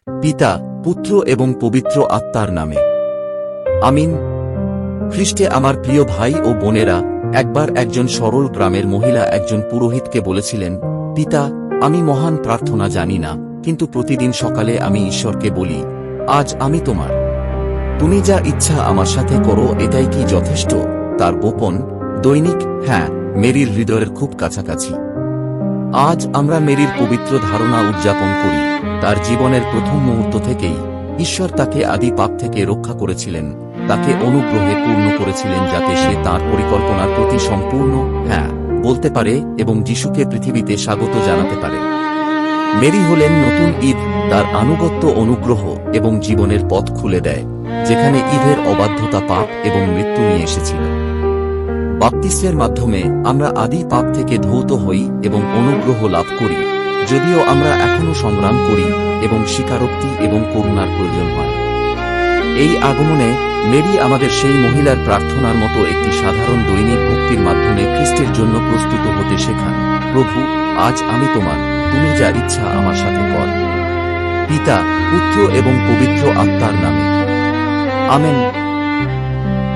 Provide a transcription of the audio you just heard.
পিতা, পুত্র এবং পবিত্র আত্মার নামে। আমিন। খ্রিস্টে আমার প্রিয় ভাই ও বোনেরা, একবার একজন সরল গ্রামের মহিলা একজন পুরোহিতকে বলেছিলেন, পিতা, আমি মহান প্রার্থনা জানি না, কিন্তু প্রতিদিন সকালে আমি ঈশ্বরকে বলি, আজ আমি তোমার। তুমি যা ইচ্ছা আমার সাথে করো। এটাই কি যথেষ্ট? তার গোপন, দৈনিক হ্যাঁ মেরির হৃদয়ের খুব কাছাকাছি। আজ আমরা মেরির পবিত্র ধারণা উদযাপন করি। তার জীবনের প্রথম মুহূর্ত থেকেই ঈশ্বর তাকে আদি পাপ থেকে রক্ষা করেছিলেন, তাকে অনুগ্রহে পূর্ণ করেছিলেন যাতে সে তাঁর পরিকল্পনার প্রতি সম্পূর্ণ হ্যাঁ বলতে পারে এবং যিশুকে পৃথিবীতে স্বাগত জানাতে পারে। মেরি হলেন নতুন ঈদ। তার আনুগত্য অনুগ্রহ এবং জীবনের পথ খুলে দেয়, যেখানে ঈদের অবাধ্যতা পাপ এবং মৃত্যু নিয়ে এসেছিল। বাপ্তিস্মের মাধ্যমে আমরা আদি পাপ থেকে ধৌত হই এবং অনুগ্রহ লাভ করি, যদিও আমরা এখনও সংগ্রাম করি এবং স্বীকারোক্তি এবং করুণার প্রয়োজন হয়। এই আগমনে মেরি আমাদের সেই মহিলার প্রার্থনার মতো একটি সাধারণ দৈনিক ভক্তির মাধ্যমে খ্রিস্টের জন্য প্রস্তুত হতে শেখান। প্রভু, আজ আমি তোমার, তুমি যা ইচ্ছা আমার সাথে কর। পিতা, পুত্র এবং পবিত্র আত্মার নামে। আমেন।